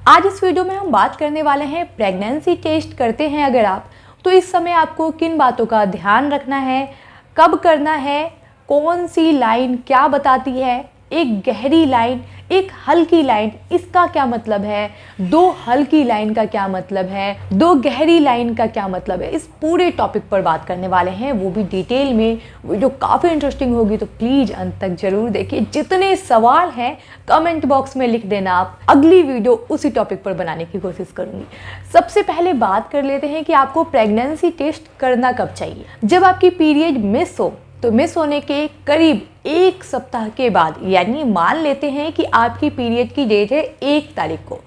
आज इस वीडियो में हम बात करने वाले हैं प्रेगनेंसी टेस्ट करते हैं अगर आप, तो इस समय आपको किन बातों का ध्यान रखना है, कब करना है, कौन सी लाइन क्या बताती है, एक गहरी लाइन, एक हल्की लाइन, इसका क्या मतलब है, दो हल्की लाइन का क्या मतलब है, दो गहरी लाइन का क्या मतलब है। इस पूरे टॉपिक पर बात करने वाले हैं, वो भी डिटेल में। वीडियो काफ़ी इंटरेस्टिंग होगी तो प्लीज़ अंत तक जरूर देखिए। जितने सवाल हैं कमेंट बॉक्स में लिख देना, आप अगली वीडियो उसी टॉपिक पर बनाने की कोशिश करूंगी। सबसे पहले बात कर लेते हैं कि आपको प्रेगनेंसी टेस्ट करना कब चाहिए। जब आपकी पीरियड मिस हो, तो मिस होने के करीब 1 सप्ताह के बाद, यानी मान लेते हैं कि आपकी पीरियड की डेट है 1 तारीख को,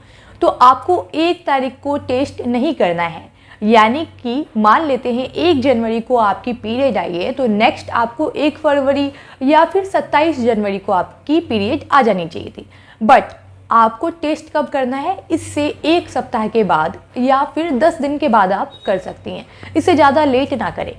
तो आपको 1 तारीख को टेस्ट नहीं करना है। यानी कि मान लेते हैं 1 जनवरी को आपकी पीरियड आई है, तो नेक्स्ट आपको 1 फरवरी या फिर 27 जनवरी को आपकी पीरियड आ जानी चाहिए थी। बट आपको टेस्ट कब करना है, इससे 1 सप्ताह के बाद या फिर 10 दिन के बाद आप कर सकती हैं। इससे ज़्यादा लेट ना करें।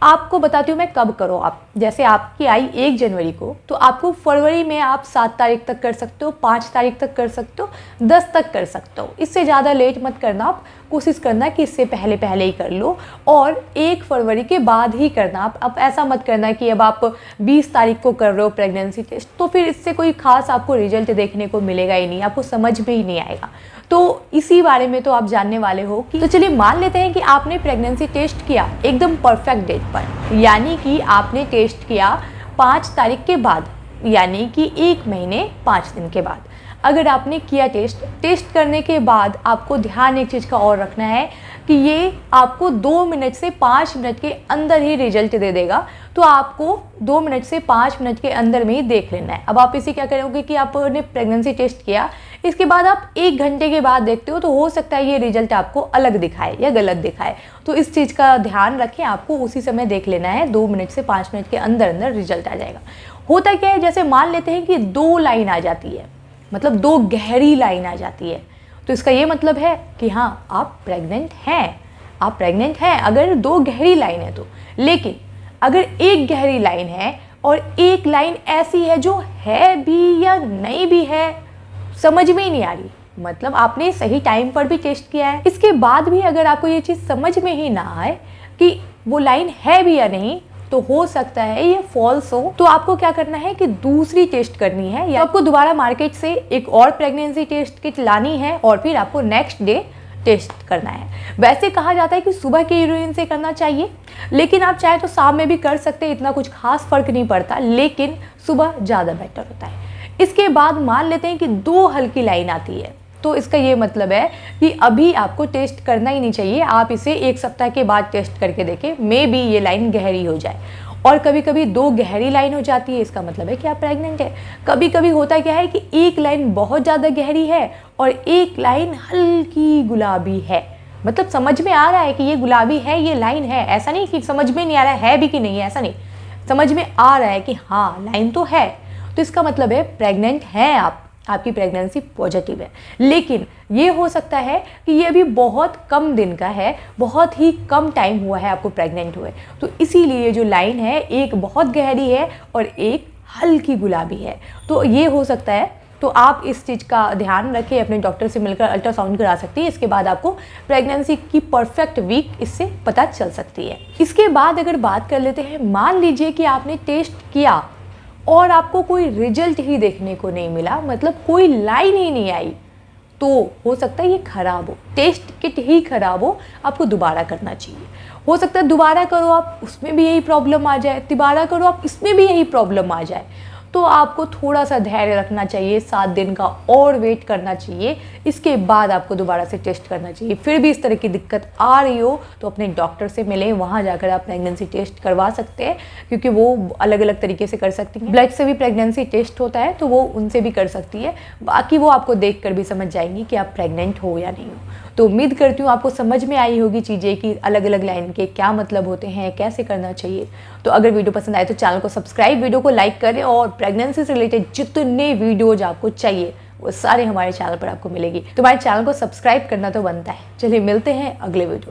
आपको बताती हूँ मैं कब करो। आप जैसे आपकी आई 1 जनवरी को, तो आपको फरवरी में आप 7 तारीख तक कर सकते हो, 5 तारीख तक कर सकते हो, 10 तक कर सकते हो। इससे ज़्यादा लेट मत करना। आप कोशिश करना कि इससे पहले पहले ही कर लो और 1 फरवरी के बाद ही करना। आप ऐसा मत करना कि अब आप 20 तारीख को कर रहे हो प्रेगनेंसी टेस्ट, तो फिर इससे कोई खास आपको रिजल्ट देखने को मिलेगा ही नहीं, आपको समझ में ही नहीं आएगा। तो इसी बारे में तो आप जानने वाले हो कि, तो चलिए मान लेते हैं कि आपने प्रेगनेंसी टेस्ट किया एकदम परफेक्ट डेट पर, यानी कि आपने टेस्ट किया 5 तारीख के बाद, यानी कि 1 महीने 5 दिन के बाद। अगर आपने किया टेस्ट करने के बाद आपको ध्यान एक चीज़ का और रखना है कि ये आपको 2 मिनट से 5 मिनट के अंदर ही रिजल्ट दे देगा। तो आपको 2 मिनट से 5 मिनट के अंदर में ही देख लेना है। अब आप इसे क्या करोगे कि आपने प्रेगनेंसी टेस्ट किया, इसके बाद आप 1 घंटे के बाद देखते हो, तो हो सकता है ये रिजल्ट आपको अलग दिखाए या गलत दिखाए। तो इस चीज़ का ध्यान रखें, आपको उसी समय देख लेना है। 2 मिनट से 5 मिनट के अंदर अंदर रिजल्ट आ जाएगा। होता क्या है, जैसे मान लेते हैं कि 2 लाइन आ जाती है, मतलब 2 गहरी लाइन आ जाती है, तो इसका ये मतलब है कि हाँ आप प्रेग्नेंट हैं, आप प्रेग्नेंट हैं अगर 2 गहरी लाइन है तो। लेकिन अगर 1 गहरी लाइन है और 1 लाइन ऐसी है जो है भी या नहीं भी है, समझ में ही नहीं आ रही, मतलब आपने सही टाइम पर भी टेस्ट किया है, इसके बाद भी अगर आपको ये चीज़ समझ में ही ना आए कि वो लाइन है भी या नहीं, तो हो सकता है ये फॉल्स हो। तो आपको क्या करना है कि दूसरी टेस्ट करनी है, या आपको दोबारा मार्केट से एक और प्रेगनेंसी टेस्ट किट लानी है और फिर आपको नेक्स्ट डे टेस्ट करना है। वैसे कहा जाता है कि सुबह के यूरिन से करना चाहिए, लेकिन आप चाहे तो शाम में भी कर सकते हैं, इतना कुछ खास फर्क नहीं पड़ता, लेकिन सुबह ज़्यादा बेटर होता है। इसके बाद मान लेते हैं कि 2 हल्की लाइन आती है, तो इसका ये मतलब है कि अभी आपको टेस्ट करना ही नहीं चाहिए। आप इसे 1 सप्ताह के बाद टेस्ट करके देखें, मे बी ये लाइन गहरी हो जाए। और कभी कभी 2 गहरी लाइन हो जाती है, इसका मतलब है कि आप प्रेग्नेंट है। कभी कभी होता क्या है कि 1 लाइन बहुत ज़्यादा गहरी है और 1 लाइन हल्की गुलाबी है, मतलब समझ में आ रहा है कि ये गुलाबी है, ये लाइन है। ऐसा नहीं कि समझ में नहीं आ रहा है भी कि नहीं है, ऐसा नहीं, समझ में आ रहा है कि हाँ लाइन तो है, तो इसका मतलब है प्रेग्नेंट हैं आप, आपकी प्रेगनेंसी पॉजिटिव है। लेकिन ये हो सकता है कि ये अभी बहुत कम दिन का है, बहुत ही कम टाइम हुआ है आपको प्रेग्नेंट हुए, तो इसीलिए जो लाइन है एक बहुत गहरी है और एक हल्की गुलाबी है, तो ये हो सकता है। तो आप इस चीज़ का ध्यान रखें, अपने डॉक्टर से मिलकर अल्ट्रासाउंड करा सकती है। इसके बाद आपको प्रेगनेंसी की परफेक्ट वीक इससे पता चल सकती है। इसके बाद अगर बात कर लेते हैं, मान लीजिए कि आपने टेस्ट किया और आपको कोई रिजल्ट ही देखने को नहीं मिला, मतलब कोई लाइन ही नहीं आई, तो हो सकता है ये खराब हो, टेस्ट किट ही खराब हो, आपको दोबारा करना चाहिए। हो सकता है दोबारा करो आप, उसमें भी यही प्रॉब्लम आ जाए, दोबारा करो आप, इसमें भी यही प्रॉब्लम आ जाए, तो आपको थोड़ा सा धैर्य रखना चाहिए, 7 दिन का और वेट करना चाहिए। इसके बाद आपको दोबारा से टेस्ट करना चाहिए। फिर भी इस तरह की दिक्कत आ रही हो तो अपने डॉक्टर से मिलें, वहाँ जाकर आप प्रेगनेंसी टेस्ट करवा सकते हैं, क्योंकि वो अलग अलग तरीके से कर सकती हैं। ब्लड से भी प्रेगनेंसी टेस्ट होता है, तो वो उनसे भी कर सकती है। बाकी वो आपको देख कर भी समझ जाएंगी कि आप प्रेग्नेंट हो या नहीं हो। तो उम्मीद करती हूँ आपको समझ में आई होगी चीज़ें कि अलग अलग लाइन के क्या मतलब होते हैं, कैसे करना चाहिए। तो अगर वीडियो पसंद आए तो चैनल को सब्सक्राइब, वीडियो को लाइक करें, और प्रेगनेंसी से रिलेटेड जितने वीडियोज आपको चाहिए वो सारे हमारे चैनल पर आपको मिलेगी। तो हमारे चैनल को सब्सक्राइब करना तो बनता है। चलिए मिलते हैं अगले वीडियो।